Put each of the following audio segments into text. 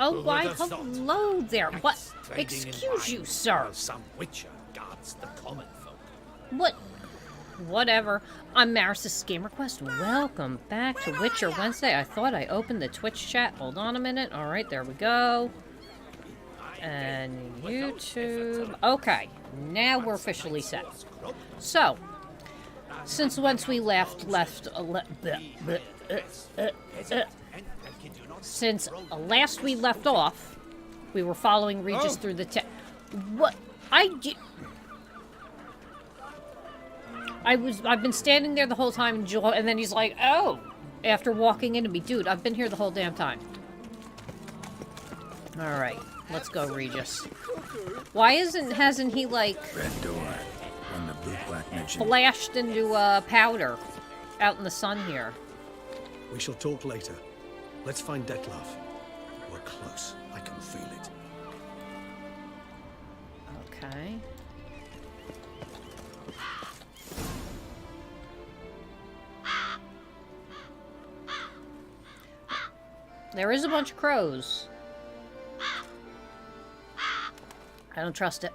Oh, why? Hello there. What? Excuse you, sir. Some witcher guards the common folk. What? Whatever. I'm Maris's GamerQuest. Welcome back to Witcher Wednesday. I thought I opened the Twitch chat. Hold on a minute. All right, there we go. And YouTube. Okay, now we're officially set. So, since once we since last we left off, we were following Regis through the what? I've been standing there the whole time, and then he's like, oh, after walking into me. Dude, I've been here the whole damn time. Alright, let's go, Regis. Why hasn't he, like, red door on the blue black mention. Flashed into, powder out in the sun here? We shall talk later. Let's find Detlef. We're close. I can feel it. Okay. There is a bunch of crows. I don't trust it.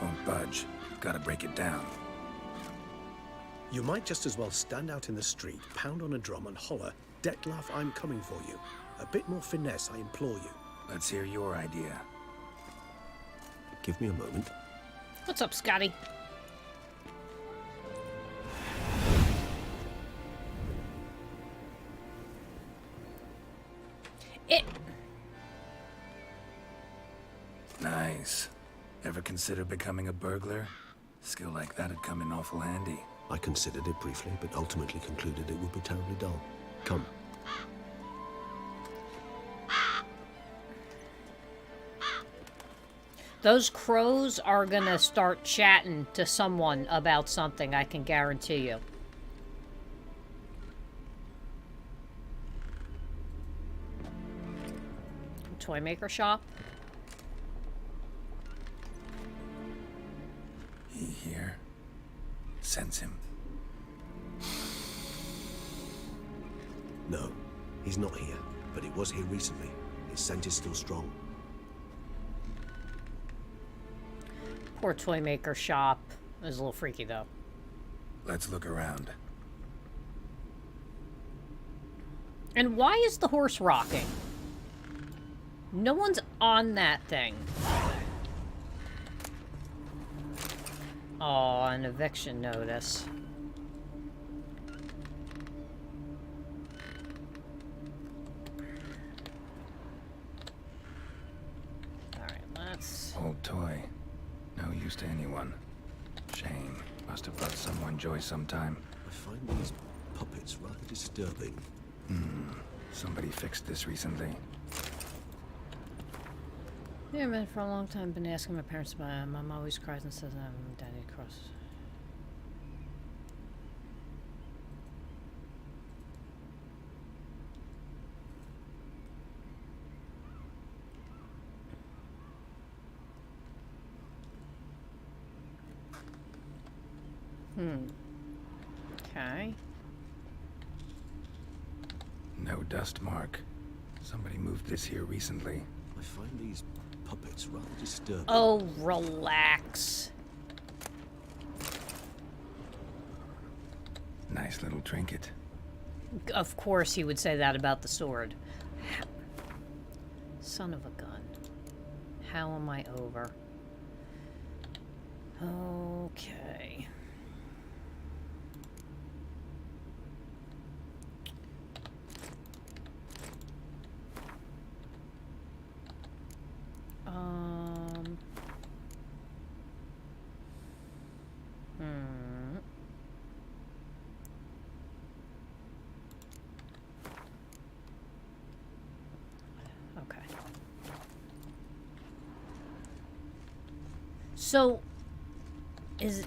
Won't budge. Gotta break it down. You might just as well stand out in the street, pound on a drum and holler, Detlef, I'm coming for you. A bit more finesse, I implore you. Let's hear your idea. Give me a moment. What's up, Scotty? Nice. Ever consider becoming a burglar? Skill like that'd come in awful handy. I considered it briefly, but ultimately concluded it would be terribly dull. Come. Those crows are gonna start chatting to someone about something, I can guarantee you. Toy maker shop. He here? Sense him. No, he's not here, but he was here recently. His scent is still strong. Poor toy maker shop. It was a little freaky, though. Let's look around. And why is the horse rocking? No one's on that thing. Oh, an eviction notice. Alright, let's... Old toy. No use to anyone. Shame. Must have brought someone joy sometime. I find these puppets rather disturbing. Somebody fixed this recently. Yeah, man, for a long time been asking my parents about it. Mom always cries and says I'm Daddy Cross. Okay. No dust mark. Somebody moved this here recently. I find these puppets rather disturbing. Oh, relax. Nice little trinket. Of course he would say that about the sword. Son of a gun. How am I over? Okay. Okay. So, is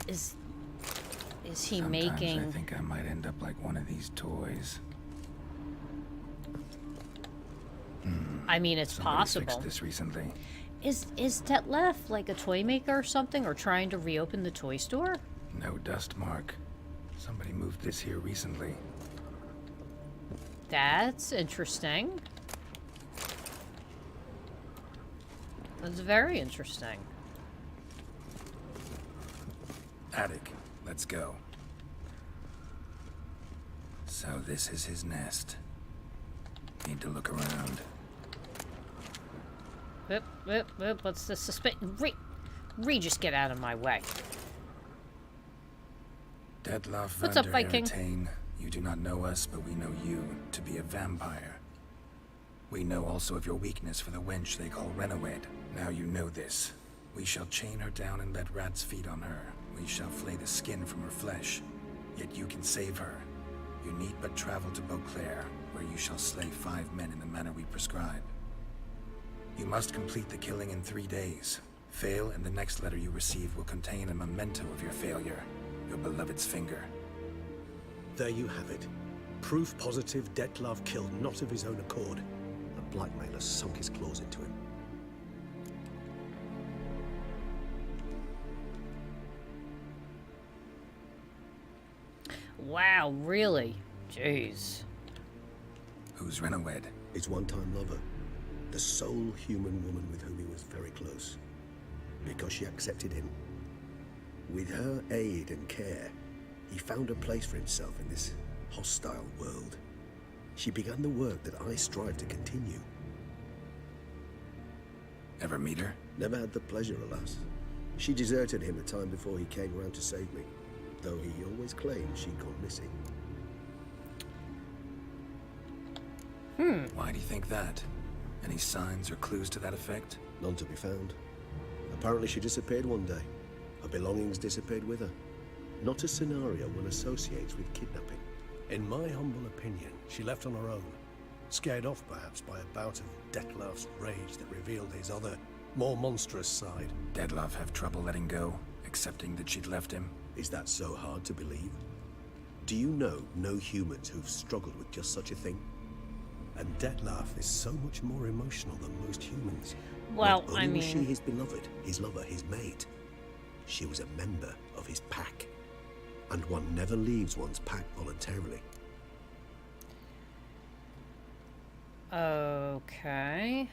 he Sometimes making... I think I might end up like one of these toys. I mean, it's Somebody possible. fixed this recently. Is Detlef like a toy maker or something, or trying to reopen the toy store? No dust mark. Somebody moved this here recently. That's interesting. That's very interesting. Attic, let's go. So this is his nest. Need to look around. What's the suspension? Regis, get out of my way. Detlef What's up, van der Viking? Herretain, you do not know us, but we know you to be a vampire. We know also of your weakness for the wench they call Renawed. Now you know this. We shall chain her down and let rats feed on her. We shall flay the skin from her flesh. Yet you can save her. You need but travel to Beauclair, where you shall slay 5 men in the manner we prescribe. You must complete the killing in 3 days. Fail, and the next letter you receive will contain a memento of your failure. Your beloved's finger. There you have it. Proof positive Detlef killed not of his own accord. A blackmailer sunk his claws into him. Wow, really? Jeez. Who's Renawed? His one-time lover. The sole human woman with whom he was very close. Because she accepted him. With her aid and care, he found a place for himself in this hostile world. She began the work that I strive to continue. Ever meet her? Never had the pleasure, alas. She deserted him a time before he came around to save me, though he always claimed she'd gone missing. Why do you think that? Any signs or clues to that effect? None to be found. Apparently she disappeared one day. Her belongings disappeared with her. Not a scenario one associates with kidnapping. In my humble opinion, she left on her own. Scared off, perhaps, by a bout of Detlef's rage that revealed his other, more monstrous side. Detlef have trouble letting go, accepting that she'd left him? Is that so hard to believe? Do you know no humans who've struggled with just such a thing? And Detlef is so much more emotional than most humans. Well, Not only I was she mean... his beloved, his lover, his mate. She was a member of his pack. And one never leaves one's pack voluntarily. Okay.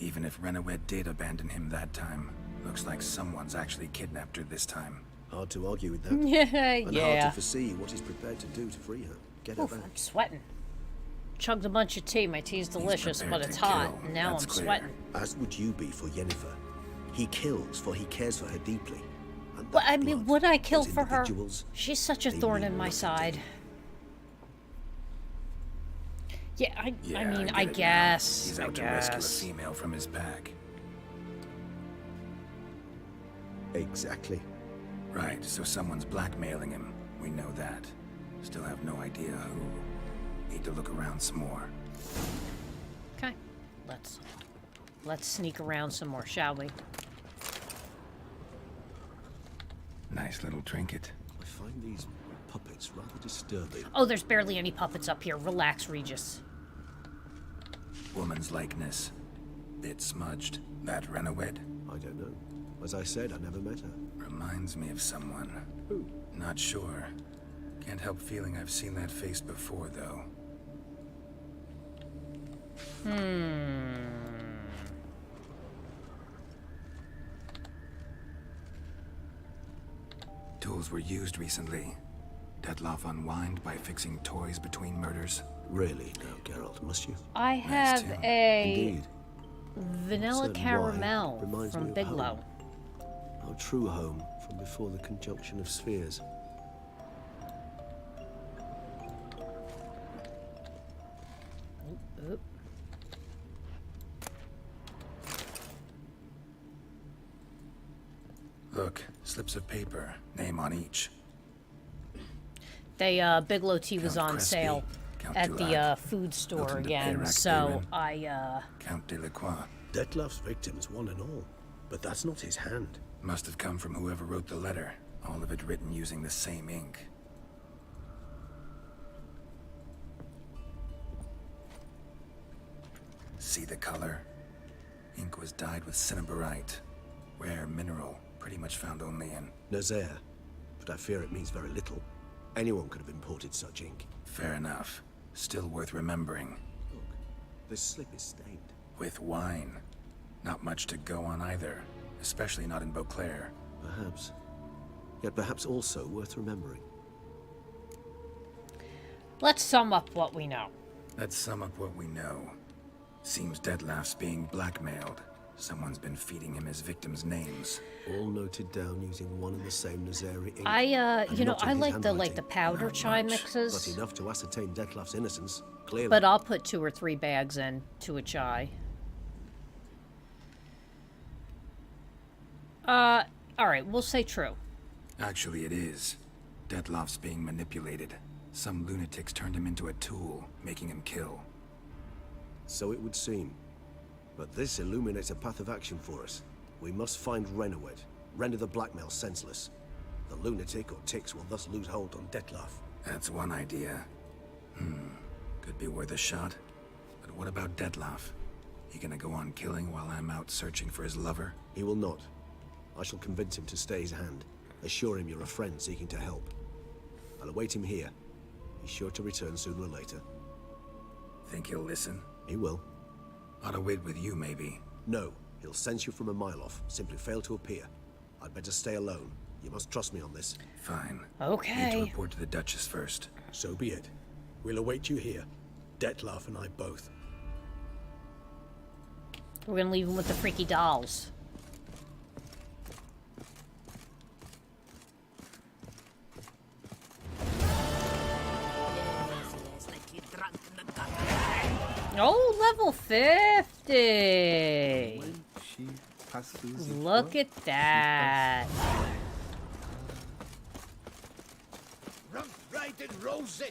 Even if Renawed did abandon him that time, looks like someone's actually kidnapped her this time. Hard to argue with that. Yeah, And hard yeah. to foresee what he's prepared to do to free her. Get her Oof, back. I'm sweating. Chugged a bunch of tea. My tea's delicious, but prepared it's to hot. kill, And now that's I'm clear. sweating. As would you be for Yennefer. He kills for he cares for her deeply. And Well, that I mean, blood, would I kill those for her? individuals, She's such a they thorn mean in my nothing to side. him. Yeah, I mean, get I it now. guess. He's I out to rescue a guess. female from his pack. Exactly. Right, so someone's blackmailing him. We know that. Still have no idea who. Need to look around some more. Okay, let's sneak around some more, shall we? Nice little trinket. I find these puppets rather disturbing. Oh, there's barely any puppets up here. Relax, Regis. Woman's likeness. Bit smudged. That Renawed? I don't know. As I said, I never met her. Reminds me of someone. Who? Not sure. Can't help feeling I've seen that face before, though. Tools were used recently. Detlef unwind by fixing toys between murders. Really? No, Geralt, must you? I have too. a Indeed. vanilla Certain caramel wine reminds from me of Bigelow. home. Our true home from before the conjunction of spheres. Oop. Look, slips of paper, name on each. They Bigelow tea was Count on Crespi, sale Count at Dulac, the food store Hilton de again, Peyrac so Baron. I Count Delacroix. Detlef's victims, one and all. But that's not his hand. Must have come from whoever wrote the letter. All of it written using the same ink. See the color? Ink was dyed with cinnabarite. Rare mineral, pretty much found only in... Nazaire. But I fear it means very little. Anyone could have imported such ink. Fair enough. Still worth remembering. Look, this slip is stained. With wine. Not much to go on either, especially not in Beauclair. Perhaps. Yet perhaps also worth remembering. Let's sum up what we know. Let's sum up what we know. Seems Detlef's being blackmailed. Someone's been feeding him his victims' names. All noted down using one and the same Nazari ink. You know, not in I his like the handwriting. powder Not chai much, mixes. But enough to ascertain Detlef's innocence, clearly. But I'll put 2 or 3 bags in to a chai. Alright, we'll say true. Actually, it is. Detlef's being manipulated. Some lunatics turned him into a tool, making him kill. So it would seem. But this illuminates a path of action for us. We must find Renowed, render the blackmail senseless. The lunatic or ticks will thus lose hold on Detlef. That's one idea. Could be worth a shot. But what about Detlef? He gonna go on killing while I'm out searching for his lover? He will not. I shall convince him to stay his hand. Assure him you're a friend seeking to help. I'll await him here. He's sure to return sooner or later. Think he'll listen? He will. Ought to wait with you, maybe. No, he'll sense you from a mile off. Simply fail to appear. I'd better stay alone. You must trust me on this. Fine. Okay. Need to report to the Duchess first. So be it. We'll await you here. Detlef and I both. We're gonna leave him with the freaky dolls. Oh, level 50! Look at that. Right and rosy.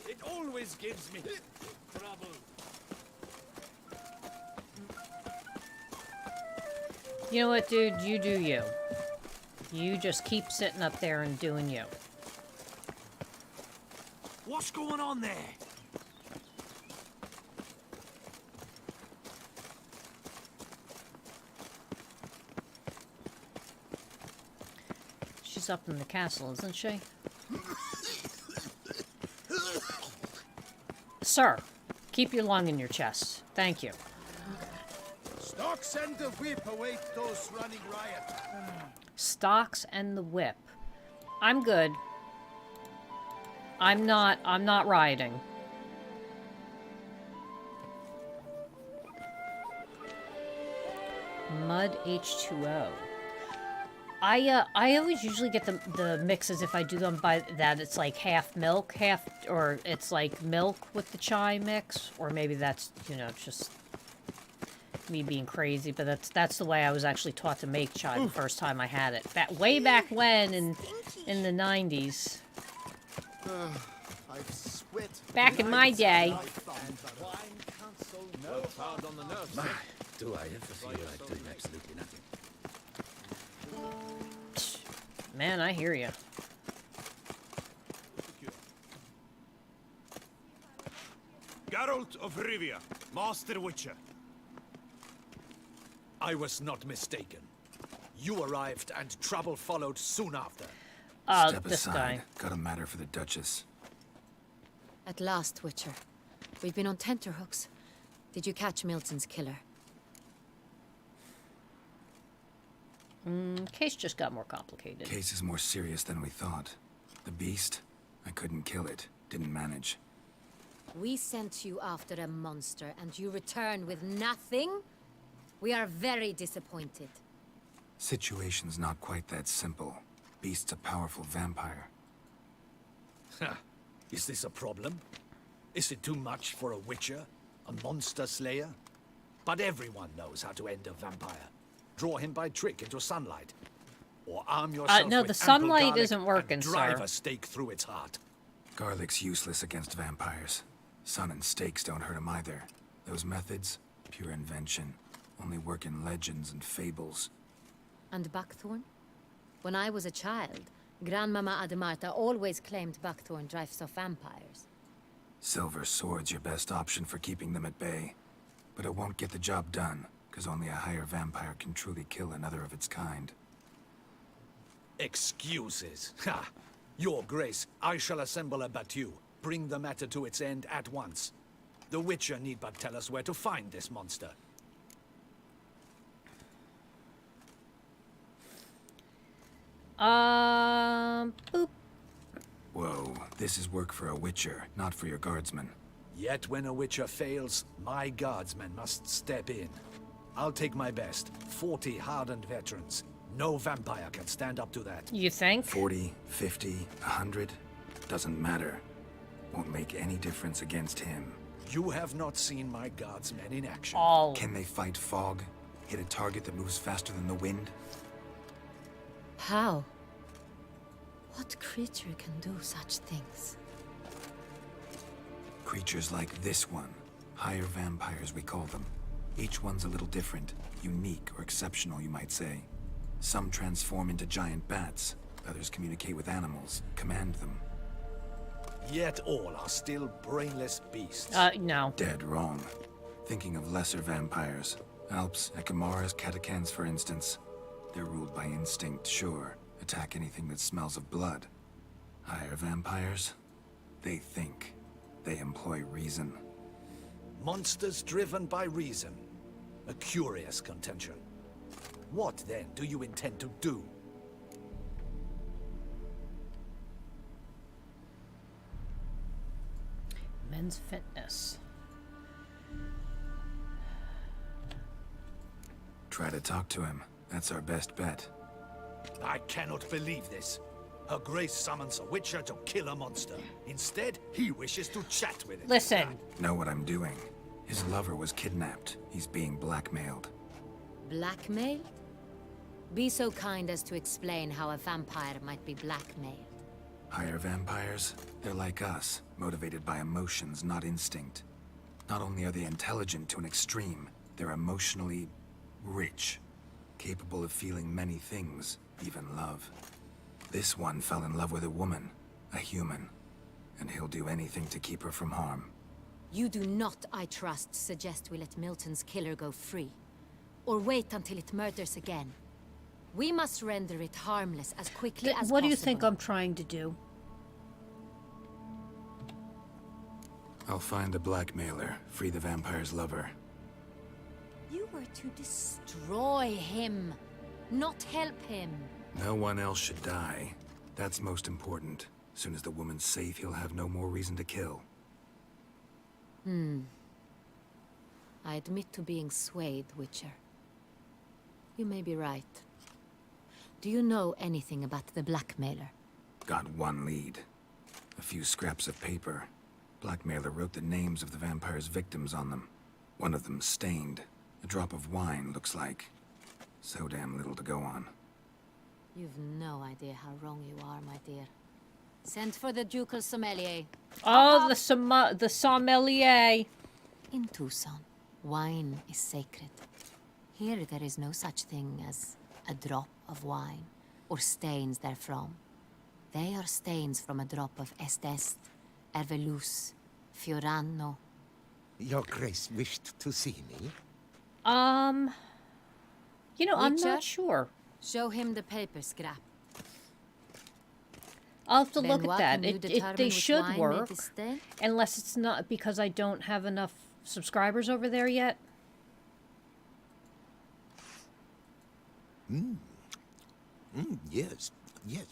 It always gives me trouble. You know what, dude? You do you. You just keep sitting up there and doing you. What's going on there? She's up in the castle, isn't she? Sir, keep your lung in your chest. Thank you. Stocks and the whip await those running riot. Stocks and the whip. I'm good. I'm not rioting. Mud H2O. I always usually get the mixes if I do them by that it's like half milk, or it's like milk with the chai mix, or maybe that's, you know, just me being crazy, but that's the way I was actually taught to make chai the first time I had it. Way back when in the 90s. Back in my day. Do I ever feel like doing absolutely nothing? Man, I hear you. Geralt of Rivia, Master Witcher. I was not mistaken. You arrived and trouble followed soon after. Step This aside. guy. Got a matter for the Duchess. At last, Witcher. We've been on tenterhooks. Did you catch Milton's killer? Case just got more complicated. Case is more serious than we thought. The beast? I couldn't kill it. Didn't manage. We sent you after a monster, and you return with nothing? We are very disappointed. Situation's not quite that simple. Beast's a powerful vampire. Is this a problem? Is it too much for a witcher? A monster slayer? But everyone knows how to end a vampire. Draw him by trick into sunlight. Or arm yourself no, with the ample sunlight garlic isn't working, and drive sir. a stake through its heart. Garlic's useless against vampires. Sun and stakes don't hurt him either. Those methods, pure invention. Only work in legends and fables. And buckthorn? When I was a child, Grandmama Ademarta always claimed buckthorn drives off vampires. Silver sword's your best option for keeping them at bay. But it won't get the job done, because only a higher vampire can truly kill another of its kind. Excuses. Ha! Your Grace, I shall assemble a battue. Bring the matter to its end at once. The Witcher need but tell us where to find this monster. Boop. Whoa, this is work for a Witcher, not for your guardsmen. Yet when a Witcher fails, my guardsmen must step in. I'll take my best. 40 hardened veterans. No vampire can stand up to that. You think? 40, 50, 100, doesn't matter. Won't make any difference against him. You have not seen my guardsmen in action. All. Can they fight fog? Hit a target that moves faster than the wind? How? What creature can do such things? Creatures like this one. Higher vampires, we call them. Each one's a little different. Unique or exceptional, you might say. Some transform into giant bats. Others communicate with animals, command them. Yet all are still brainless beasts. No. Dead wrong. Thinking of lesser vampires. Alps, Ekamaras, Catechans, for instance. They're ruled by instinct, sure. Attack anything that smells of blood. Higher vampires? They think. They employ reason. Monsters driven by reason. A curious contention. What, then, do you intend to do? Men's fitness. Try to talk to him. That's our best bet. I cannot believe this. Her Grace summons a Witcher to kill a monster. Instead, he wishes to chat with it. Listen. Know what I'm doing. His lover was kidnapped. He's being blackmailed. Blackmail? Be so kind as to explain how a vampire might be blackmailed. Higher vampires? They're like us, motivated by emotions, not instinct. Not only are they intelligent to an extreme, they're emotionally rich, capable of feeling many things, even love. This one fell in love with a woman, a human, and he'll do anything to keep her from harm. You do not, I trust, suggest we let Milton's killer go free. Or wait until it murders again. We must render it harmless as quickly as possible. What do you think I'm trying to do? I'll find the blackmailer, free the vampire's lover. You were to destroy him, not help him. No one else should die. That's most important. As soon as the woman's safe, he'll have no more reason to kill. I admit to being swayed, Witcher. You may be right. Do you know anything about the blackmailer? Got one lead. A few scraps of paper. Blackmailer wrote the names of the vampire's victims on them. One of them stained. A drop of wine, looks like. So damn little to go on. You've no idea how wrong you are, my dear. Send for the ducal sommelier. Oh, the sommelier. In Tucson, wine is sacred. Here there is no such thing as a drop of wine, or stains therefrom. They are stains from a drop of Estest, Ervelus, Fiorano. Your Grace wished to see me? You know, I'm Witcher? not sure. Show him the paper scrap. I'll have to look Benoit, at that. can you determine They which should wine made work, this stain? unless it's not because I don't have enough subscribers over there yet. Yes, yes.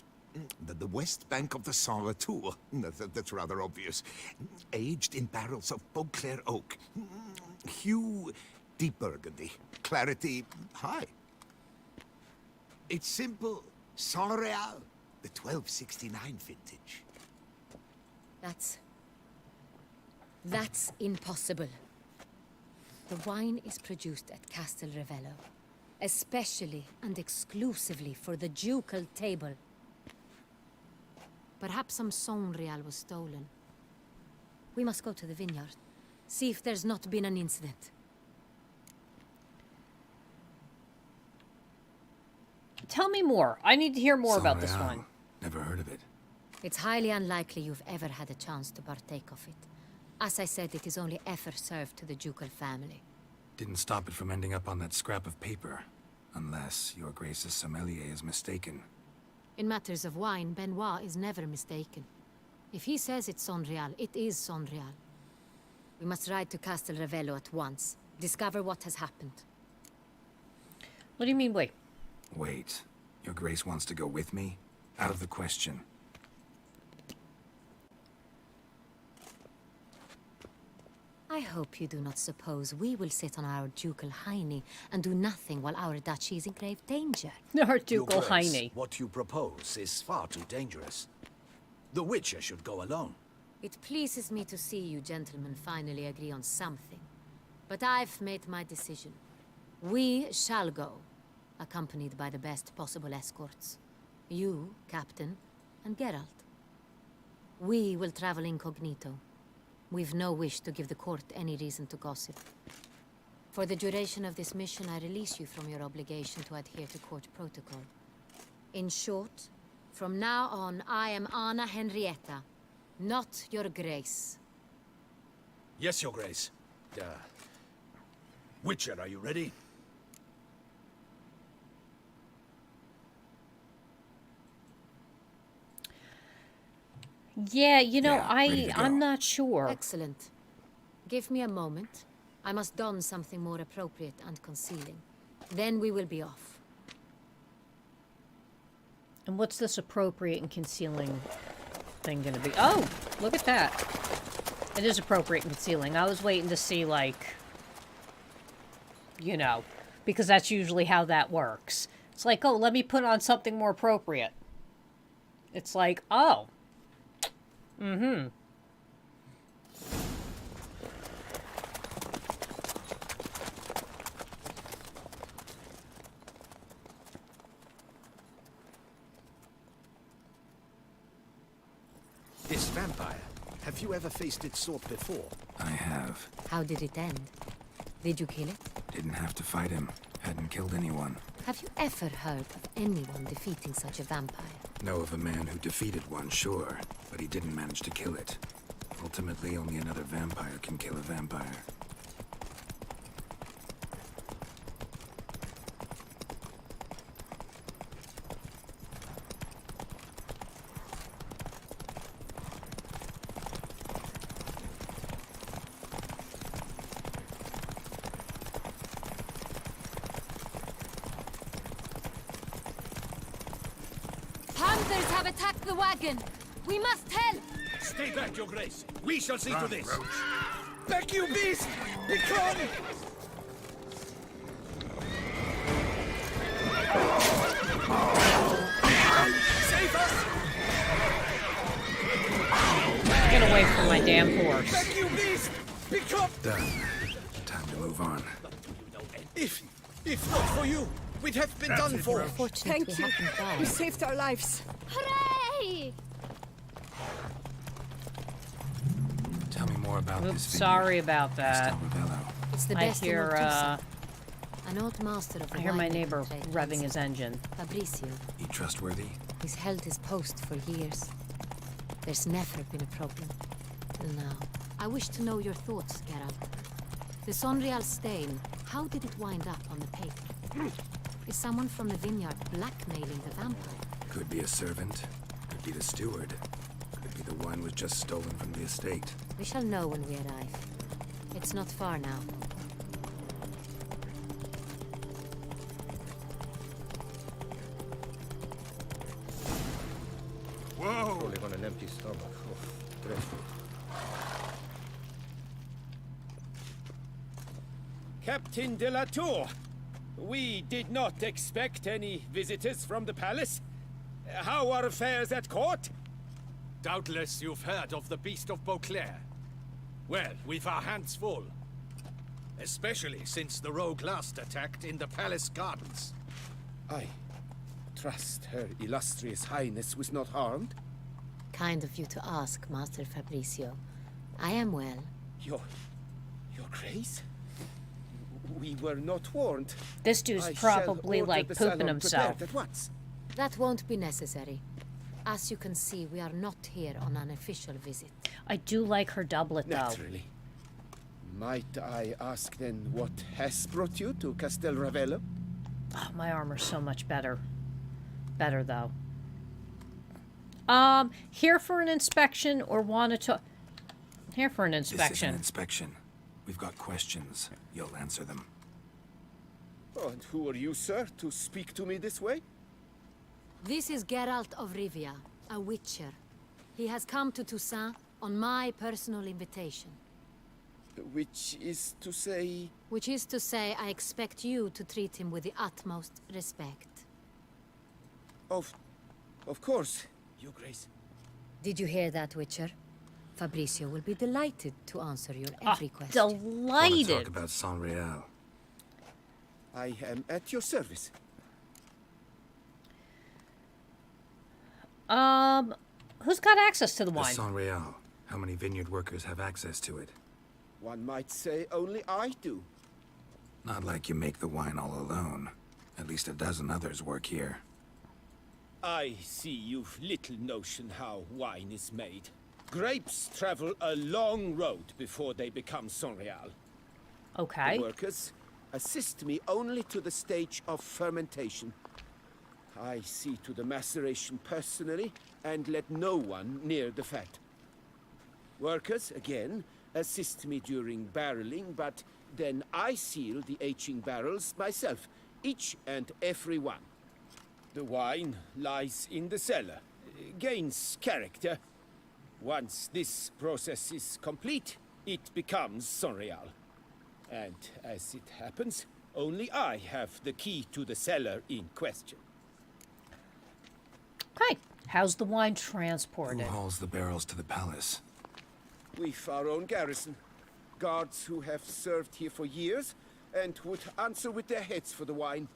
The west bank of the Sarre Tour. That's rather obvious. Aged in barrels of Beauclair oak. Hue, deep burgundy. Clarity, high. It's simple. Saint-Réal, the 1269 vintage. That's impossible. The wine is produced at Castel Ravello, especially and exclusively for the ducal table. Perhaps some Saint-Réal was stolen. We must go to the vineyard, see if there's not been an incident. Tell me more. I need to hear more about this Saint-Réal. one. Never heard of it. It's highly unlikely you've ever had a chance to partake of it. As I said, it is only ever served to the ducal family. Didn't stop it from ending up on that scrap of paper. Unless your Grace's sommelier is mistaken. In matters of wine, Benoit is never mistaken. If he says it's Saint-Réal, it is Saint-Réal. We must ride to Castel Ravello at once. Discover what has happened. What do you mean, wait? Wait. Your Grace wants to go with me? Out of the question. I hope you do not suppose we will sit on our ducal hiney and do nothing while our duchy is in grave danger. Our Your ducal Grace, hiney. what you propose is far too dangerous. The Witcher should go alone. It pleases me to see you gentlemen finally agree on something. But I've made my decision. We shall go, accompanied by the best possible escorts. You, Captain, and Geralt. We will travel incognito. We've no wish to give the court any reason to gossip. For the duration of this mission, I release you from your obligation to adhere to court protocol. In short, from now on, I am Anna Henrietta, not your Grace. Yes, Your Grace. Witcher, are you ready? Yeah, you know, Yeah, ready to go. I'm not sure. Excellent. Give me a moment. I must don something more appropriate and concealing. Then we will be off. And what's this appropriate and concealing thing gonna be? Oh, look at that. It is appropriate and concealing. I was waiting to see, like, you know, because that's usually how that works. It's like, oh, let me put on something more appropriate. It's like, oh. Mm-hmm. This vampire, have you ever faced its sort before? I have. How did it end? Did you kill it? Didn't have to fight him. Hadn't killed anyone. Have you ever heard of anyone defeating such a vampire? Know of a man who defeated one, sure, but he didn't manage to kill it. Ultimately, only another vampire can kill a vampire. Panthers have attacked the wagon! We must help! Stay back, Your Grace. We shall see to this. Back, you beast! Begone! Save us! Get away from my damn horse. Back, you beast! Begone! Done. Time to move on. If not for you, we'd have been done for. Fortunately, Thank we you. haven't died. You saved our lives. Hooray! Tell me more about Oops, this vineyard. sorry about that. Castel Ravello. It's the I best hear, in Ortusa. An old master of the I hear my winemaking neighbor trade revving tells his me. engine. Fabrizio. He trustworthy? He's held his post for years. There's never been a problem. Till now. I wish to know your thoughts, Geralt. The Sonreal stain, how did it wind up on the paper? Is someone from the vineyard blackmailing the vampire? Could be a servant. Could be the steward. Could be the one was just stolen from the estate. We shall know when we arrive. It's not far now. Rolling on an empty stomach. Oh, dreadful. Captain de la Tour, we did not expect any visitors from the palace. How are affairs at court? Doubtless you've heard of the Beast of Beauclair. Well, we've our hands full. Especially since the rogue last attacked in the palace gardens. I trust Her Illustrious Highness was not harmed. Kind of you to ask, Master Fabrizio. I am well. Your Grace? We were not warned. This dude's I shall probably, order like, the pooping salon himself. prepared at once. That won't be necessary. As you can see, we are not here on an official visit. I do like her doublet, though. Naturally. Might I ask then what has brought you to Castel Ravello? Oh, my armor's so much better. Better, though. Here for an inspection or want to talk... Here for an This is inspection. an inspection. We've got questions. You'll answer them. Oh, and who are you, sir, to speak to me this way? This is Geralt of Rivia, a witcher. He has come to Toussaint on my personal invitation. Which is to say... Which is to say, I expect you to treat him with the utmost respect. Of course, Your Grace. Did you hear that, Witcher? Fabricio will be delighted to answer your every question. Want to Delighted. talk about San Real? I am at your service. Who's got access to the The wine? San Real. How many vineyard workers have access to it? One might say only I do. Not like you make the wine all alone. At least a dozen others work here. I see you've little notion how wine is made. Grapes travel a long road before they become Sonreal. Okay. The workers assist me only to the stage of fermentation. I see to the maceration personally and let no one near the fat. Workers, again, assist me during barreling, but then I seal the aging barrels myself, each and every one. The wine lies in the cellar, gains character. Once this process is complete, it becomes Sonreal. And as it happens, only I have the key to the cellar in question. Okay. How's the wine Who transported? hauls the barrels to the palace? We've our own garrison. Guards who have served here for years and would answer with their heads for the wine.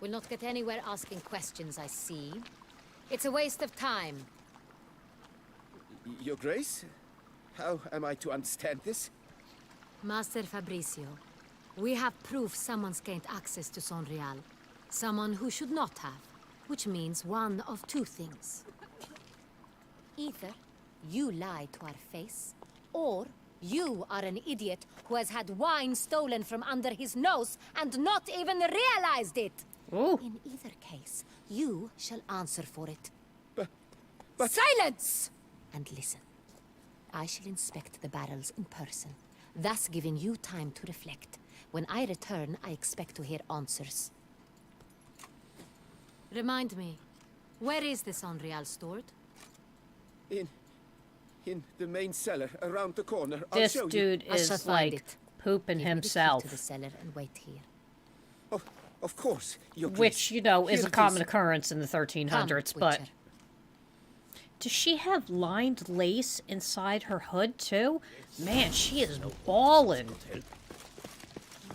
We'll not get anywhere asking questions, I see. It's a waste of time. Your Grace? How am I to understand this? Master Fabricio, we have proof someone's gained access to Sonreal. Someone who should not have. Which means one of two things. Either you lie to our face, or you are an idiot who has had wine stolen from under his nose and not even realized it. Ooh. In either case, you shall answer for it. But... Silence! And listen. I shall inspect the barrels in person, thus giving you time to reflect. When I return, I expect to hear answers. Remind me, where is the Sonreal stored? In the main cellar, around the corner. I'll This show you. dude I shall is find like it. pooping Give me the key himself. to the cellar and wait here. Oh, of course, Your Grace. Which, you know, is Here a it common occurrence in the 1300s, Come, but... Witcher. Does she have lined lace inside her hood, too? Man, she is ballin'.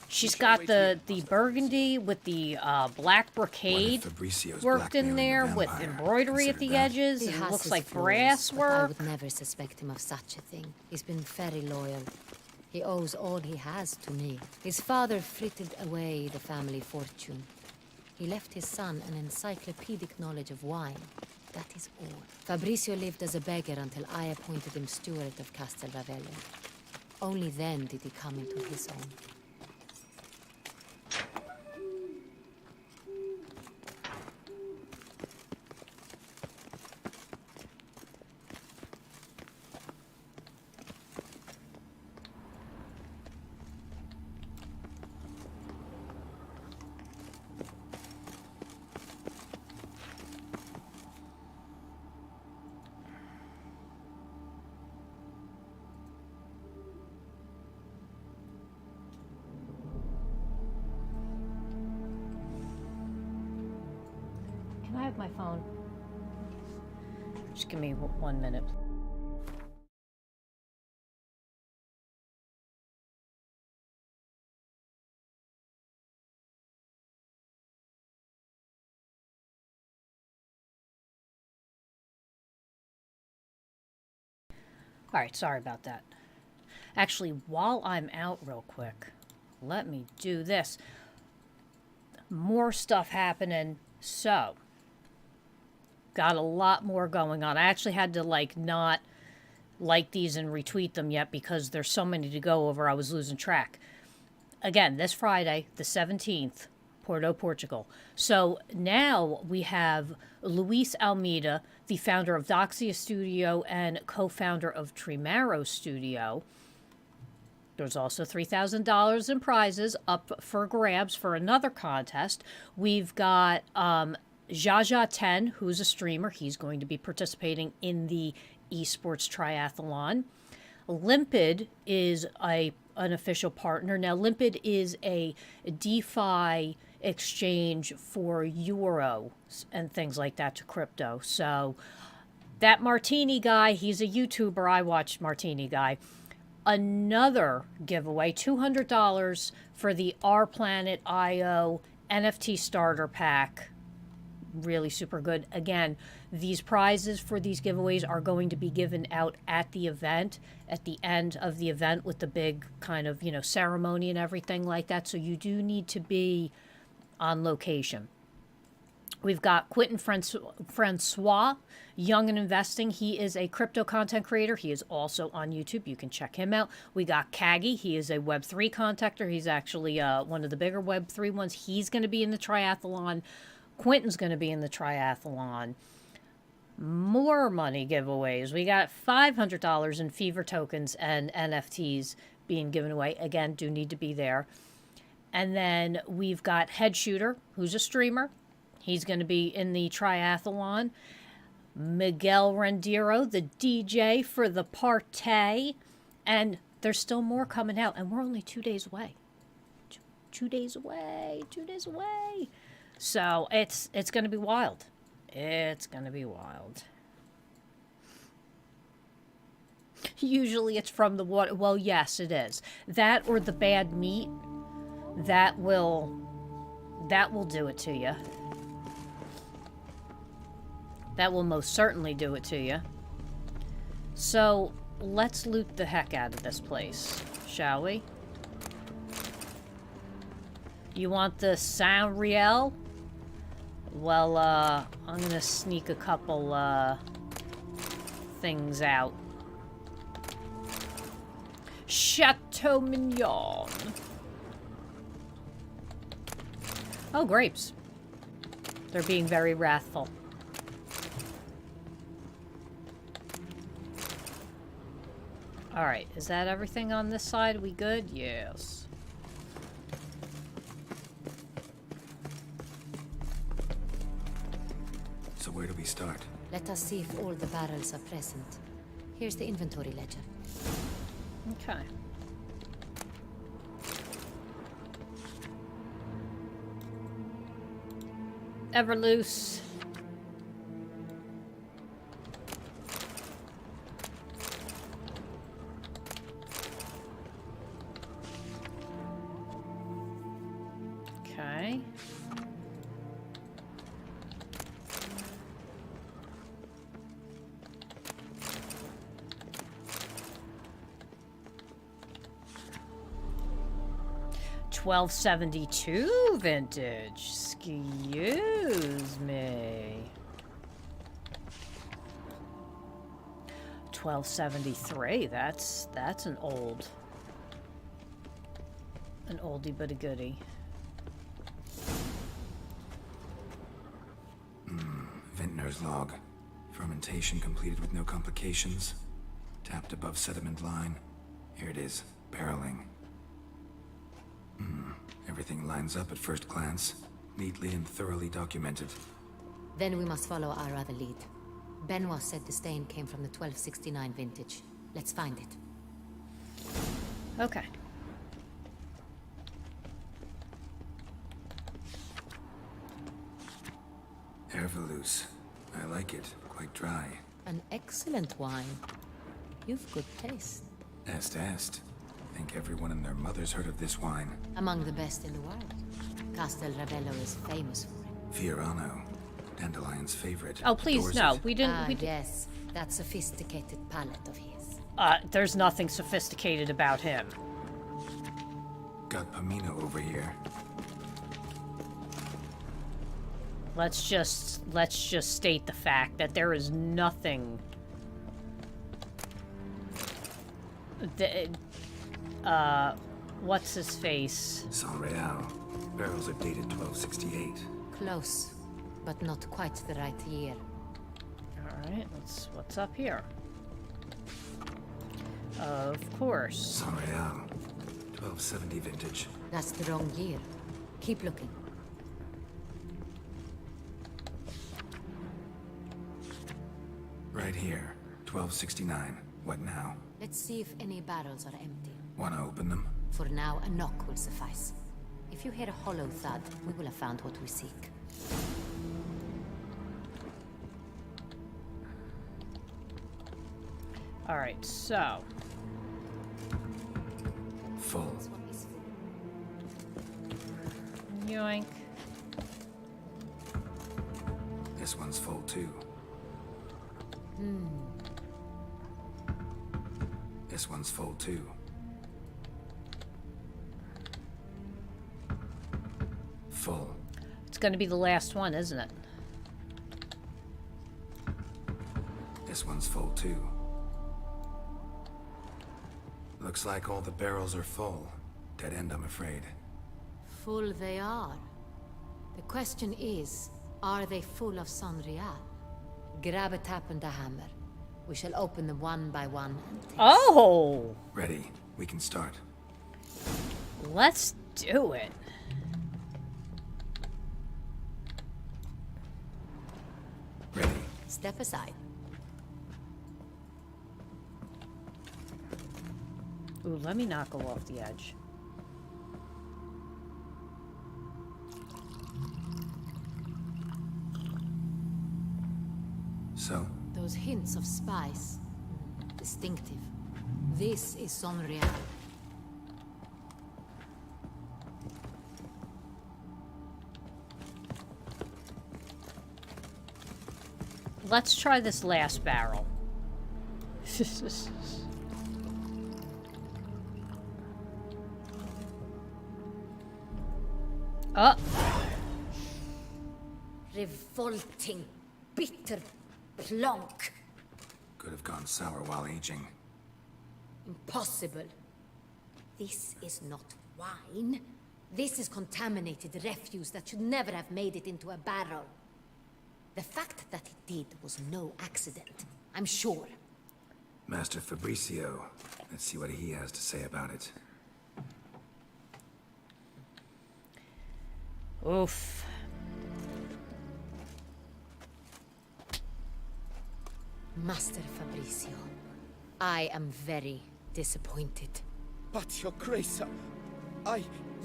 She's got the burgundy with the black brocade Fabricio's worked in blackmailing there the with vampire? embroidery at Consider the that. edges. He It has looks his like flaws, brass but I work. would never suspect him of such a thing. He's been very loyal. He owes all he has to me. His father frittered away the family fortune. He left his son an encyclopedic knowledge of wine. That is all. Fabricio lived as a beggar until I appointed him steward of Castel Ravello. Only then did he come into his own. Can I have my phone? Just give me 1 minute. Alright, sorry about that. Actually, while I'm out real quick, let me do this. More stuff happening. So, got a lot more going on. I actually had to, like, not like these and retweet them yet because there's so many to go over, I was losing track. Again, this Friday, the 17th, Porto, Portugal. So now we have Luis Almeida, the founder of Doxia Studio and co-founder of Tremaro Studio. There's also $3,000 in prizes up for grabs for another contest. We've got Jaja10, who's a streamer. He's going to be participating in the esports triathlon. Limpid is an official partner. Now, Limpid is a DeFi exchange for euro and things like that to crypto. So that Martini guy, he's a YouTuber. I watched Martini guy. Another giveaway, $200 for the Our Planet IO NFT starter pack. Really super good. Again, these prizes for these giveaways are going to be given out at the event, at the end of the event with the big kind of, you know, ceremony and everything like that. So you do need to be on location. We've got Quentin Francois, Young and Investing. He is a crypto content creator. He is also on YouTube. You can check him out. We got Kagi. He is a Web3 contactor. He's actually one of the bigger Web3 ones. He's going to be in the triathlon. Quentin's going to be in the triathlon. More money giveaways. We got $500 in Fever tokens and NFTs being given away. Again, do need to be there. And then we've got Head Shooter, who's a streamer. He's going to be in the triathlon. Miguel Rendiro, the DJ for the party. And there's still more coming out. And we're only 2 days away. 2 days away. 2 days away. So it's going to be wild. It's going to be wild. Usually it's from the water. Well, yes, it is. That or the bad meat. That will do it to you. That will most certainly do it to you. So let's loot the heck out of this place, shall we? You want the Saint Riel? Well, I'm gonna sneak a couple things out. Chateau Mignon. Oh, grapes. They're being very wrathful. Alright, is that everything on this side? We good? Yes. So where do we start? Let us see if all the barrels are present. Here's the inventory ledger. Okay. Everloose. Okay. $1272 vintage. Excuse me. $1273. That's an oldie but a goodie. Vintner's log. Fermentation completed with no complications. Tapped above sediment line. Here it is. Barreling. Everything lines up at first glance. Neatly and thoroughly documented. Then we must follow our other lead. Benoit said the stain came from the 1269 vintage. Let's find it. Okay. Herveloos. I like it. Quite dry. An excellent wine. You've good taste. Est. I think everyone and their mother's heard of this wine. Among the best in the world. Castel Ravello is famous for it. Fiorano. Dandelion's favorite. Oh, please, Adores no. it. We didn't. Yes. That sophisticated palate of his. There's nothing sophisticated about him. Got Pomino over here. Let's just state the fact that there is nothing. What's his face? San Real. Barrels are dated 1268. Close, but not quite the right year. Alright, what's up here? Of course. Sanreal. 1270 vintage. That's the wrong year. Keep looking. Right here. 1269. What now? Let's see if any barrels are empty. Wanna open them? For now, a knock will suffice. If you hear a hollow thud, we will have found what we seek. Alright, so. Full. This one is full. Yoink. This one's full too. This one's full too. Full. It's gonna be the last one, isn't it? This one's full too. Looks like all the barrels are full. Dead end, I'm afraid. Full they are. The question is, are they full of Sanreal? Grab a tap and a hammer. We shall open them one by one and taste. Oh! Ready. We can start. Let's do it. Ready. Step aside. Ooh, let me not go off the edge. So, Those hints of spice. Distinctive. This is Sanreal. Let's try this last barrel. Oh! Revolting, bitter plonk. could have gone sour while aging. Impossible. This is not wine. This is contaminated refuse that should never have made it into a barrel. The fact that it did was no accident, I'm sure. Master Fabricio. Let's see what he has to say about it. Oof. Master Fabricio, I am very disappointed. But, Your Grace,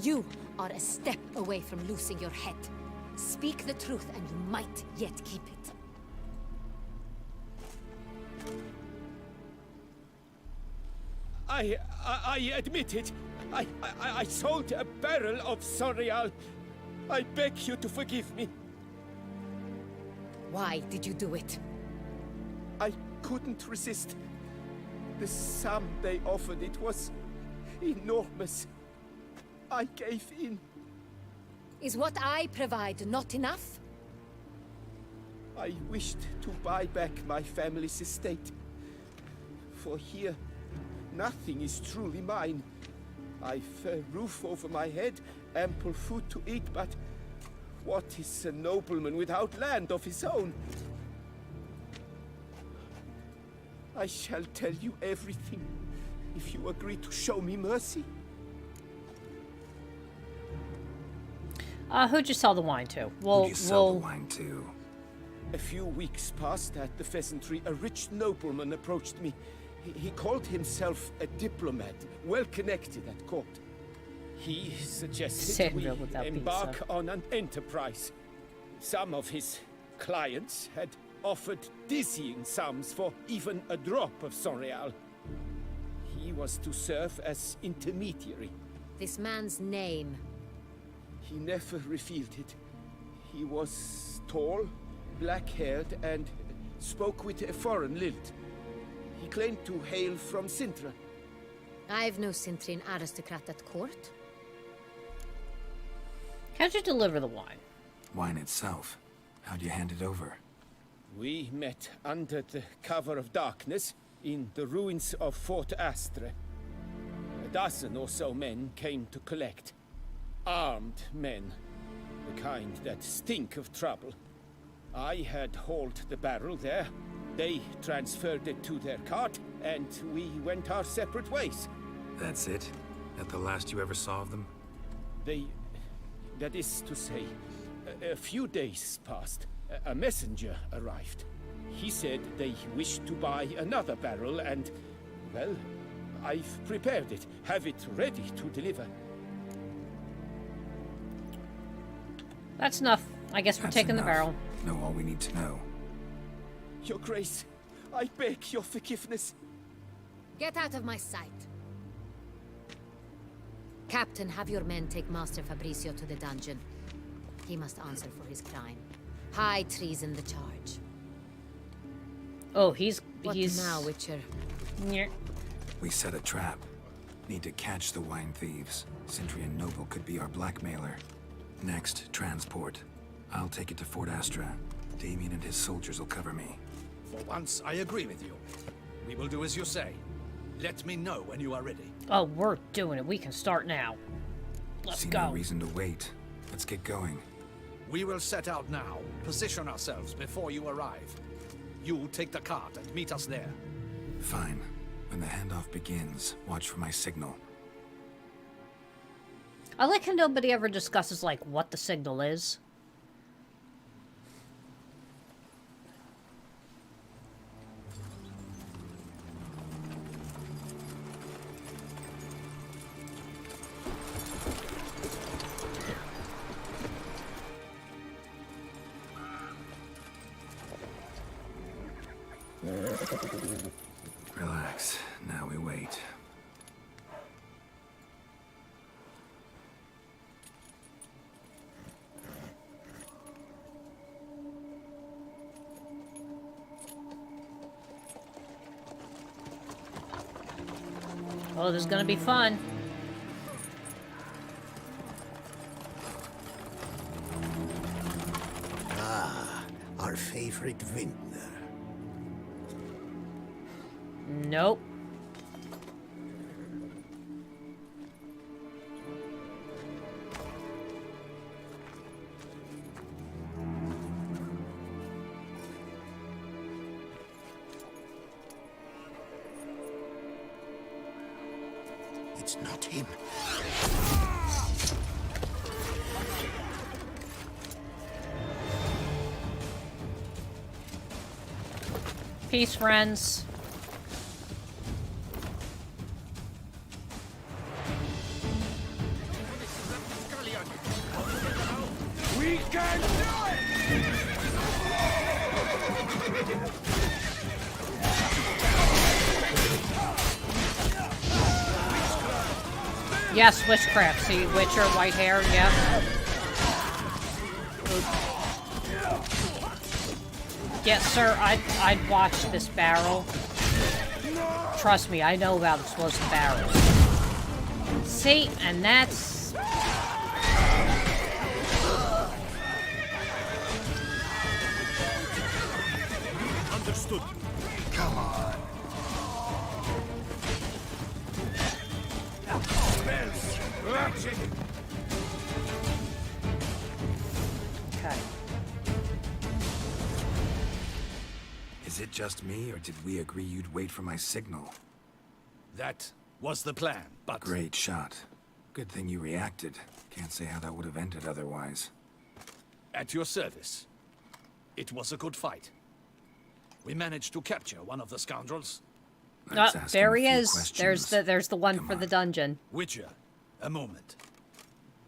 You are a step away from losing your head. Speak the truth and you might yet keep it. I admit it. I sold a barrel of Sanreal. I beg you to forgive me. Why did you do it? I couldn't resist. The sum they offered, it was enormous. I gave in. Is what I provide not enough? I wished to buy back my family's estate. For here, nothing is truly mine. I've a roof over my head, ample food to eat, but what is a nobleman without land of his own? I shall tell you everything, if you agree to show me mercy. Who'd you sell the wine to? Who'd you sell the wine to? A few weeks past at the Pheasantry, a rich nobleman approached me. He called himself a diplomat, well connected at court. He suggested we Samuel without embark pizza. on an enterprise. Some of his clients had offered dizzying sums for even a drop of Sanreal. He was to serve as intermediary. This man's name. He never revealed it. He was tall, black-haired, and spoke with a foreign lilt. He claimed to hail from Sintra. I've no Cintrian aristocrat at court. How'd you deliver the wine? Wine itself. How'd you hand it over? We met under the cover of darkness in the ruins of Fort Astre. A dozen or so men came to collect. Armed men. The kind that stink of trouble. I had hauled the barrel there, They transferred it to their cart, and we went our separate ways. That's it? That the last you ever saw of them? That is to say, a few days passed. A messenger arrived. He said they wished to buy another barrel and, well, I've prepared it. Have it ready to deliver. That's enough. I guess we're That's taking enough. the barrel. Know all we need to know. Your Grace, I beg your forgiveness. Get out of my sight. Captain, have your men take Master Fabrizio to the dungeon. He must answer for his crime. High treason the charge. Oh, What now, Witcher? Yeah. We set a trap. Need to catch the wine thieves. Sindri and Noble could be our blackmailer. Next, transport. I'll take it to Fort Astra. Damien and his soldiers will cover me. For once, I agree with you. We will do as you say. Let me know when you are ready. Oh, we're doing it. We can start now. Let's See go. no reason to wait. Let's get going. We will set out now. Position ourselves before you arrive. You take the cart and meet us there. Fine. When the handoff begins, watch for my signal. I like how nobody ever discusses, like, what the signal is. Relax. Now we wait. Oh, this is gonna be fun. Our favorite vintner. Nope. It's not him. Peace, friends. We can do it! Yes, witchcraft. See, Witcher, white hair, yeah. Yes, sir, I'd watch this barrel. Trust me, I know about explosive barrels. See, and that's... Understood. Come on. Okay. Is it just me, or did we agree you'd wait for my signal? That was the plan, but... Great shot. Good thing you reacted. Can't say how that would have ended otherwise. At your service. It was a good fight. We managed to capture one of the scoundrels. Let's ask There him he a few is. questions. There's the one Come for the on. dungeon. Witcher, a moment.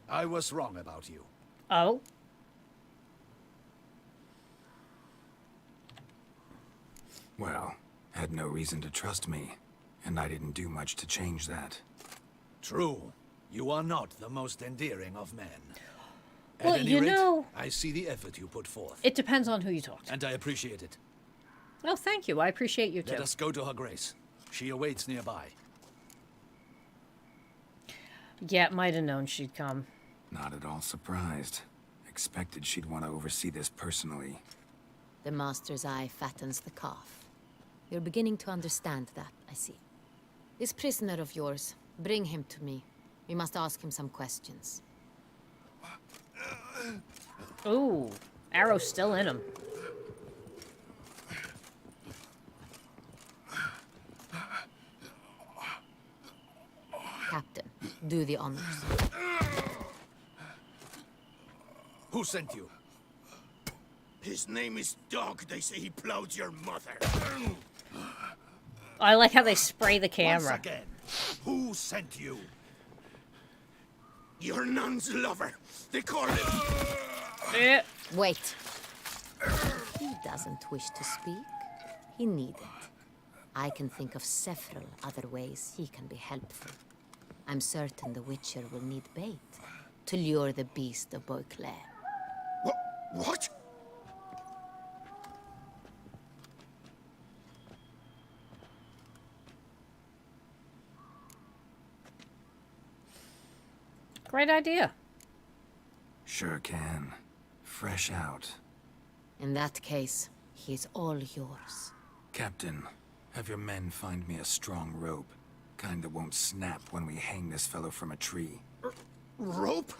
I was wrong about you. Oh? Well, had no reason to trust me, and I didn't do much to change that. True. You are not the most endearing of men. Well, At any you rate, know- I see the effort you put forth, It depends on who you talk to. and I appreciate it. Oh, thank you. I appreciate you, Let too. us go to her grace. She awaits nearby. Yeah, might have known she'd come. Not at all surprised. Expected she'd want to oversee this personally. The master's eye fattens the calf. You're beginning to understand that, I see. This prisoner of yours, bring him to me. We must ask him some questions. Ooh, arrow's still in him. Do the honors. Who sent you? His name is Dog. They say he plowed your mother. I like how they spray the Once camera. again, who sent you? Your nun's lover. They call him. Eh. Wait. He doesn't wish to speak. He needn't. I can think of several other ways he can be helpful. I'm certain the Witcher will need bait to lure the beast of Beauclair. What? Great idea. Sure can. Fresh out. In that case, he's all yours. Captain, have your men find me a strong rope. Kind that won't snap when we hang this fellow from a tree. Rope?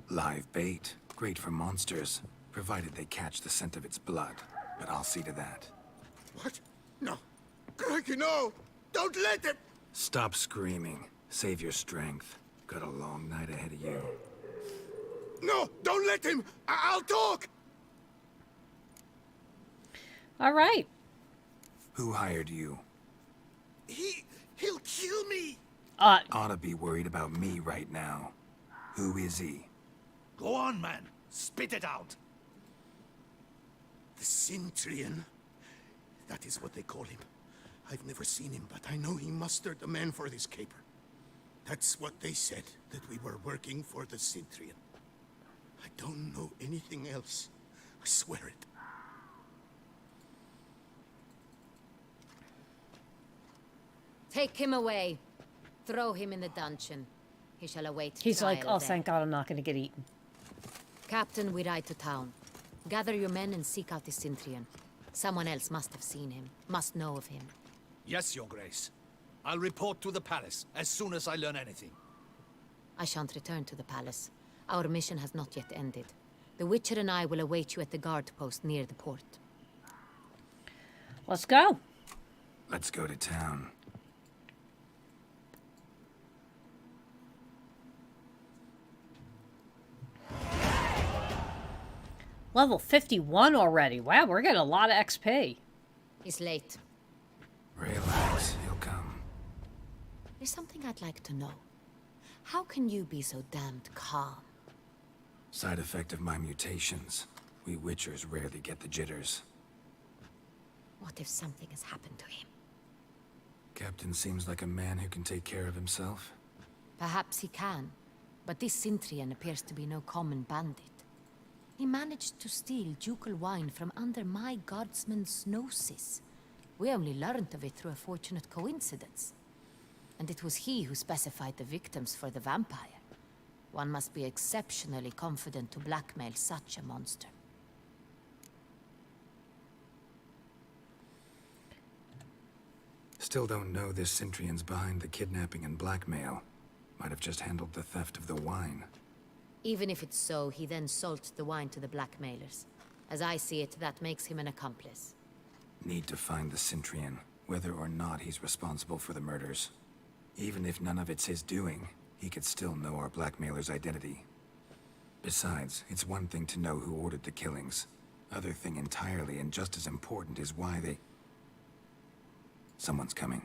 Live bait. Great for monsters, provided they catch the scent of its blood. But I'll see to that. What? No. Crikey, no! Don't let him! Stop screaming. Save your strength. Got a long night ahead of you. No! Don't let him! I'll talk! All right. Who hired you? He'll kill me! Ought to be worried about me right now. Who is he? Go on, man. Spit it out. The Cintrian. That is what they call him. I've never seen him, but I know he mustered the men for this caper. That's what they said, that we were working for the Cintrian. I don't know anything else. I swear it. Take him away. Throw him in the dungeon. He shall await He's like, trial oh, there. thank God I'm not going to get eaten. Captain, we ride to town. Gather your men and seek out the Cintrian. Someone else must have seen him, must know of him. Yes, Your Grace. I'll report to the palace as soon as I learn anything. I shan't return to the palace. Our mission has not yet ended. The Witcher and I will await you at the guard post near the port. Let's go. Let's go to town. Level 51 already. Wow, we're getting a lot of XP. He's late. Relax, he'll come. There's something I'd like to know. How can you be so damned calm? Side effect of my mutations. We Witchers rarely get the jitters. What if something has happened to him? Captain seems like a man who can take care of himself. Perhaps he can, but this Cintrian appears to be no common bandit. He managed to steal ducal wine from under my guardsman's noses. We only learned of it through a fortunate coincidence. And it was he who specified the victims for the vampire. One must be exceptionally confident to blackmail such a monster. Still don't know this Cintrian's behind the kidnapping and blackmail. Might have just handled the theft of the wine. Even if it's so, he then sold the wine to the blackmailers. As I see it, that makes him an accomplice. Need to find the Cintrian, whether or not he's responsible for the murders. Even if none of it's his doing, he could still know our blackmailer's identity. Besides, it's one thing to know who ordered the killings. Other thing entirely, and just as important, is why they... Someone's coming.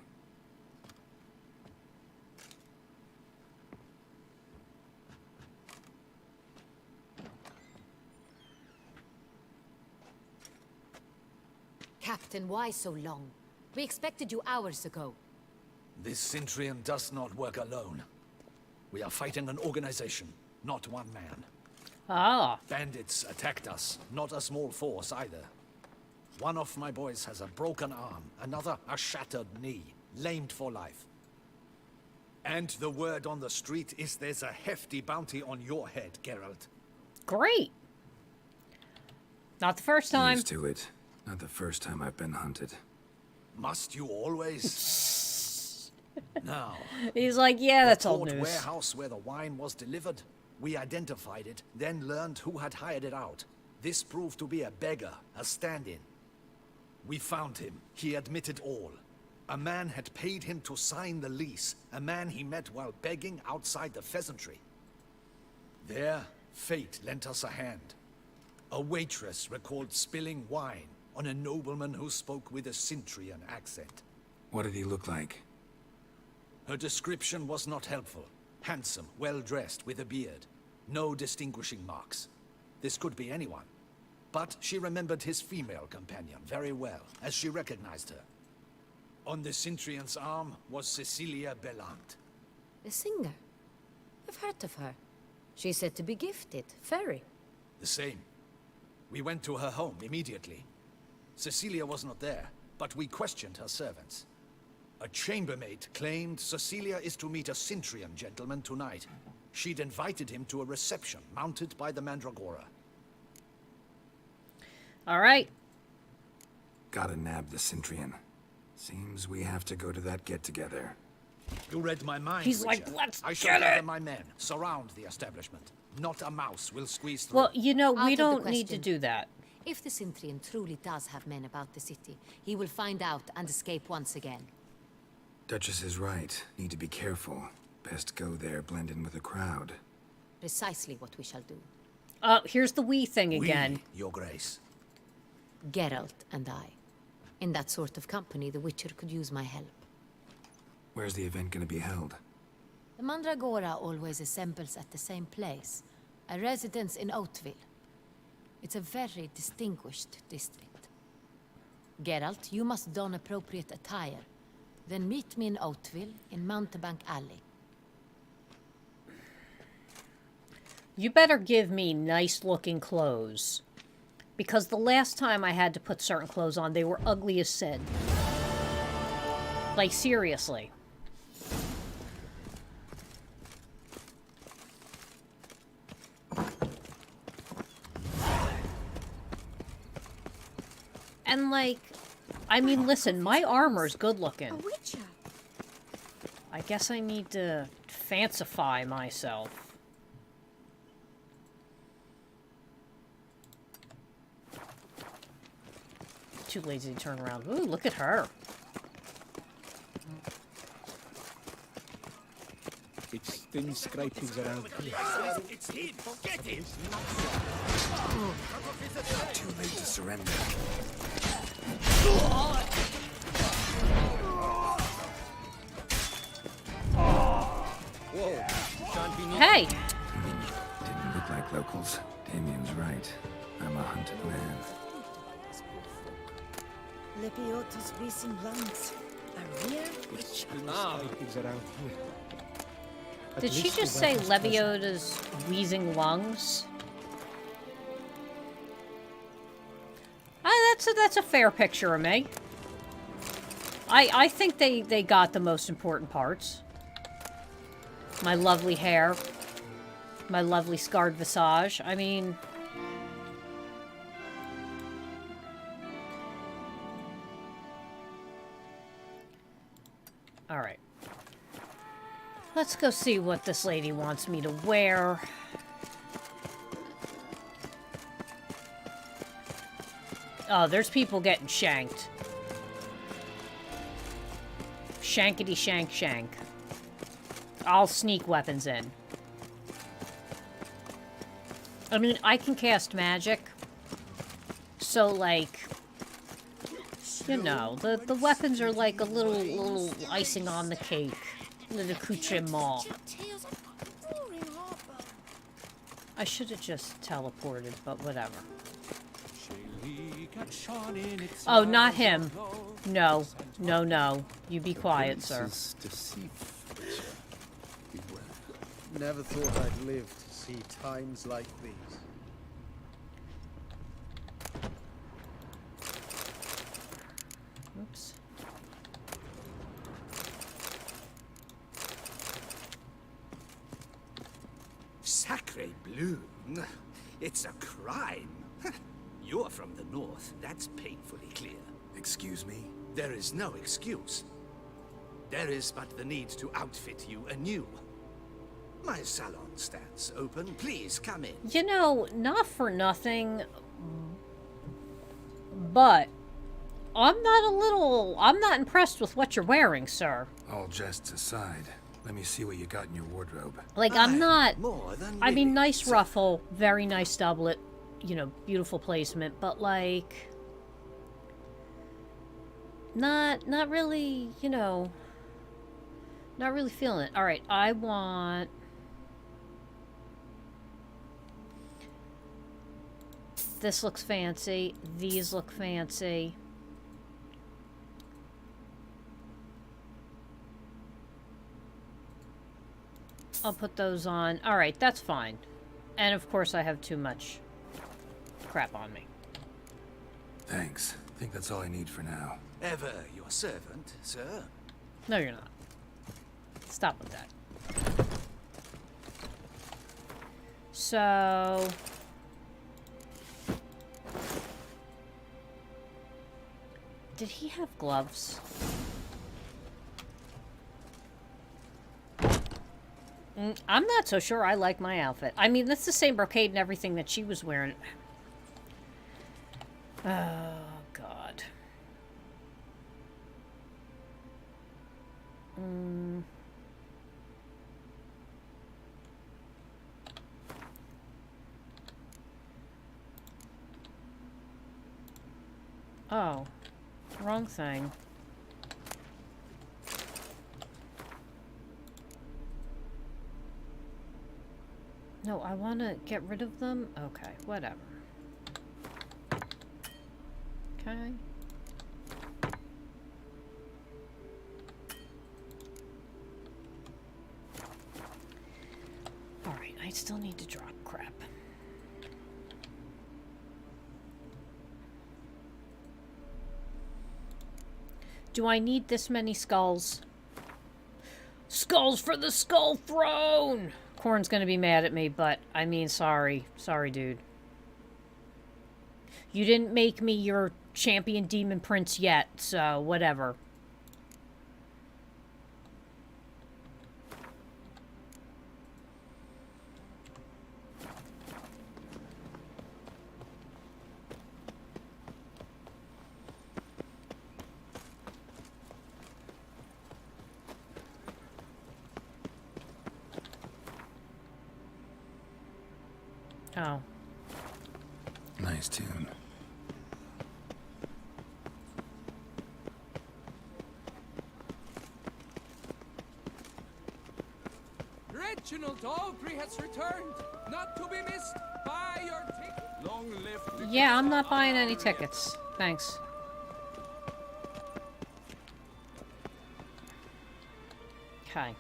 Captain, why so long? We expected you hours ago. This Cintrian does not work alone. We are fighting an organization, not one man. Ah. Bandits attacked us, not a small force either. One of my boys has a broken arm, another a shattered knee, lamed for life. And the word on the street is there's a hefty bounty on your head, Geralt. Great. Not the first time. Used to it. Not the first time I've been hunted. Must you always? Now, He's like, yeah, that's the old port news. warehouse where the wine was delivered. We identified it, then learned who had hired it out. This proved to be a beggar, a stand-in. We found him. He admitted all. A man had paid him to sign the lease. A man he met while begging outside the pheasantry. There, fate lent us a hand. A waitress recalled spilling wine on a nobleman who spoke with a Cintrian accent. What did he look like? Her description was not helpful. Handsome, well-dressed, with a beard. No distinguishing marks. This could be anyone. But she remembered his female companion very well, as she recognized her. On the Cintrian's arm was Cecilia Bellant. The singer? I've heard of her. She's said to be gifted, very. The same. We went to her home immediately. Cecilia was not there, but we questioned her servants. A chambermaid claimed Cecilia is to meet a Cintrian gentleman tonight. She'd invited him to a reception mounted by the Mandragora. All right. Gotta nab the Cintrian. Seems we have to go to that get-together. You read my mind, He's Witcher. like, let's I shall get gather it! my men, surround the establishment. Not a mouse will squeeze through. Well, you know, Out we of the don't need to question. do that. If the Cintrian truly does have men about the city, he will find out and escape once again. Duchess is right. Need to be careful. Best go there, blend in with the crowd. Precisely what we shall do. Here's the we thing again. We, Your Grace. Geralt and I. In that sort of company, the Witcher could use my help. Where's the event gonna be held? The Mandragora always assembles at the same place, a residence in Oatville. It's a very distinguished district. Geralt, you must don appropriate attire. Then meet me in Oatville in Mountebank Alley. You better give me nice-looking clothes. Because the last time I had to put certain clothes on, they were ugly as sin. Like, seriously. And, like, I mean, listen, my armor's good-looking. A witcher. I guess I need to fancify myself. Too lazy to turn around. Ooh, look at her. It's thin scrapings around here. It's him! Get him! Too late to surrender. Whoa! Can't be near. Hey! Didn't look like locals. Damien's right. I'm a hunted man. Lebiota's wheezing lungs. A rare witcher. Scrapings around here. At Did she least just the say weapon's present. Leviota's wheezing lungs? That's a fair picture of me. I think they got the most important parts. My lovely hair. My lovely scarred visage. I mean... Alright. Let's go see what this lady wants me to wear. Oh, there's people getting shanked. Shankety shank shank. I'll sneak weapons in. I mean, I can cast magic. So, like... You know, the weapons are like a little icing on the cake. Little accoutrement. I should have just teleported, but whatever. Oh, not him. No. No, no. You be quiet, sir. Never thought I'd live to see times like these. Oops. Sacre bleu! It's a crime. You're from the north. That's painfully clear. Excuse me? There is no excuse. There is but the need to outfit you anew. My salon stands open. Please come in. You know, not for nothing, but I'm not impressed with what you're wearing, sir. All jests aside, let me see what you got in your wardrobe. Like, I'm not... More than I mean, willing, nice sir. ruffle, very nice doublet, you know, beautiful placement, but, like... Not really, you know... Not really feeling it. Alright, I want... This looks fancy. These look fancy. I'll put those on. Alright, that's fine. And of course I have too much crap on me. Thanks. I think that's all I need for now. Ever your servant, sir. No, you're not. Stop with that. So... Did he have gloves? I'm not so sure I like my outfit. I mean, that's the same brocade and everything that she was wearing. Oh, God. Oh. Wrong thing. No, I want to get rid of them? Okay, whatever. Okay. Alright, I still need to drop crap. Do I need this many skulls? Skulls for the Skull Throne! Corn's gonna be mad at me, but, I mean, sorry. Sorry, dude. You didn't make me your champion demon prince yet, so whatever. Oh. Nice tune. Reginald Aubrey has returned, not to be missed by your ticket. Long live the Yeah, I'm not buying any tickets. Thanks. Okay.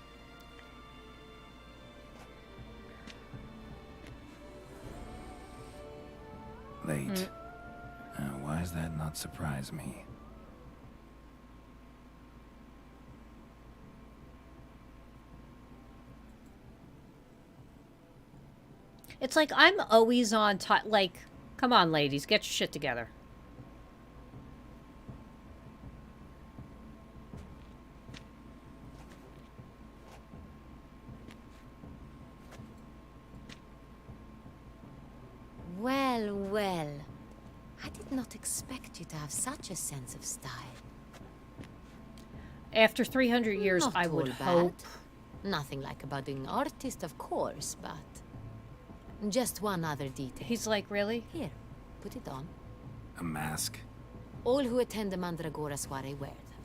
Late. Why does that not surprise me? It's like I'm always on time. Like, come on, ladies, get your shit together. Well, well. I did not expect you to have such a sense of style. After 300 years, Not I would all bad. hope. Nothing like a budding artist, of course, but... Just one other detail. He's like, really? Here, put it on. A mask? All who attend the Mandragora soiree wear them.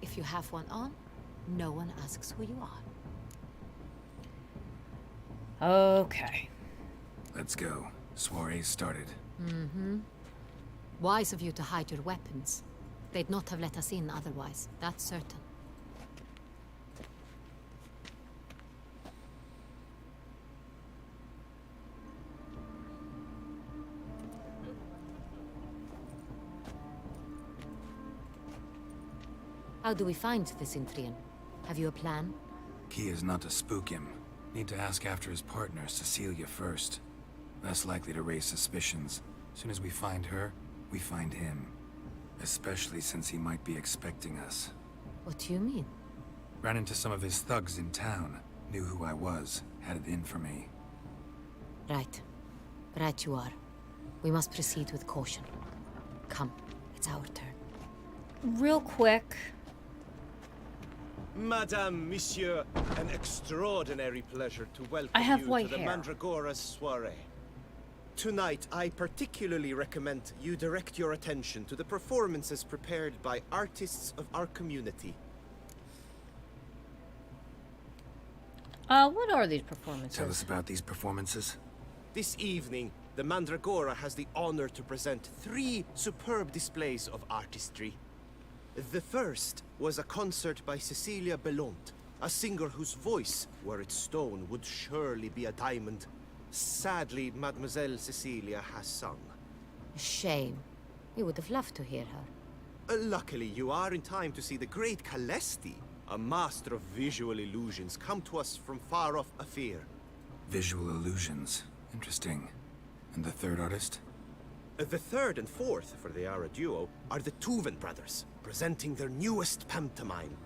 If you have one on, no one asks who you are. Okay. Let's go. Soiree started. Wise of you to hide your weapons. They'd not have let us in otherwise, that's certain. How do we find the Cintrian? Have you a plan? Key is not to spook him. Need to ask after his partner, Cecilia, first. Less likely to raise suspicions. As soon as we find her, we find him. Especially since he might be expecting us. What do you mean? Ran into some of his thugs in town. Knew who I was. Had it in for me. Right. Right you are. We must proceed with caution. Come, it's our turn. real quick. Madame, Monsieur, an extraordinary pleasure to welcome I have you white to the hair. Mandragora's soiree. Tonight, I particularly recommend you direct your attention to the performances prepared by artists of our community. What are these performances? Tell us about these performances. This evening, the Mandragora has the honor to present 3 superb displays of artistry. The first was a concert by Cecilia Belont, a singer whose voice, were it stone, would surely be a diamond. Sadly, Mademoiselle Cecilia has sung. Shame. We would have loved to hear her. Luckily, you are in time to see the great Calesti, a master of visual illusions, come to us from far off Afir. Visual illusions. Interesting. And the third artist? The third and fourth, for they are a duo, are the Tuven brothers, presenting their newest pantomime.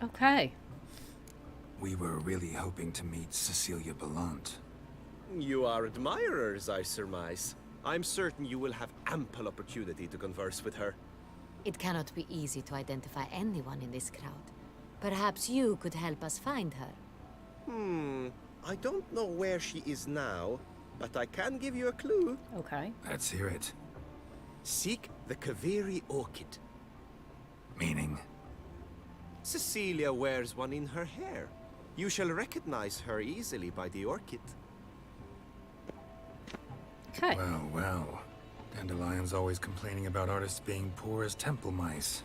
Okay. We were really hoping to meet Cecilia Bellant. You are admirers, I surmise. I'm certain you will have ample opportunity to converse with her. It cannot be easy to identify anyone in this crowd. Perhaps you could help us find her. I don't know where she is now, but I can give you a clue. Okay. Let's hear it. Seek the Kaveri orchid. Meaning? Cecilia wears one in her hair. You shall recognize her easily by the orchid. Okay. Well, well. Dandelion's always complaining about artists being poor as temple mice.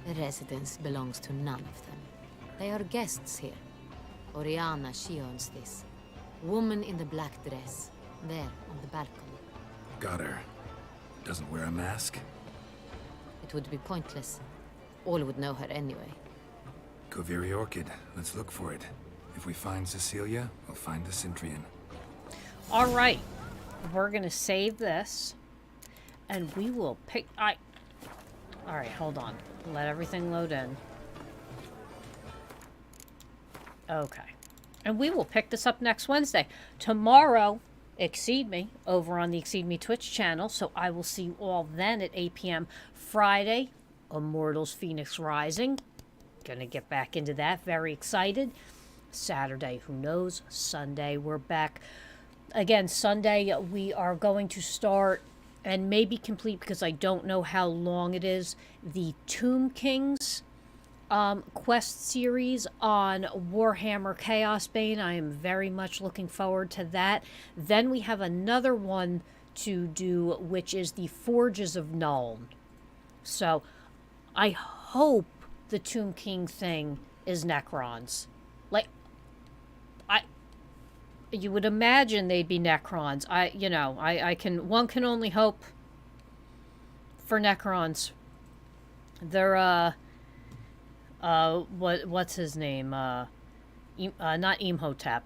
The residence belongs to none of them. They are guests here. Oriana, she owns this. Woman in the black dress. There, on the balcony. Got her. Doesn't wear a mask? It would be pointless. All would know her anyway. Kaveri Orchid. Let's look for it. If we find Cecilia, we'll find the Cintrian. All right. We're going to save this. And we will pick... All right, hold on. Let everything load in. Okay. And we will pick this up next Wednesday. Tomorrow, Exceed Me, over on the Exceed Me Twitch channel. So I will see you all then at 8 p.m. Friday, Immortals Phoenix Rising. Gonna get back into that. Very excited. Saturday, who knows? Sunday, we're back. Again, Sunday, we are going to start, and maybe complete, because I don't know how long it is, the Tomb Kings quest series on Warhammer Chaos Bane. I am very much looking forward to that. Then we have another one to do, which is the Forges of Nuln. So, I hope the Tomb King thing is Necrons. Like, you would imagine they'd be Necrons. One can only hope for Necrons. They're, what's his name? Not Imhotep.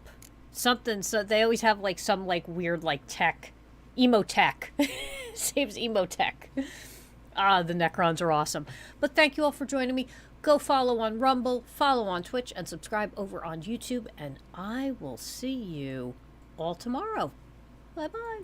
Something, so they always have, like, some, like, weird, like, tech. Emotech. Saves Emotech. The Necrons are awesome. But thank you all for joining me. Go follow on Rumble, follow on Twitch, and subscribe over on YouTube. And I will see you all tomorrow. Bye-bye.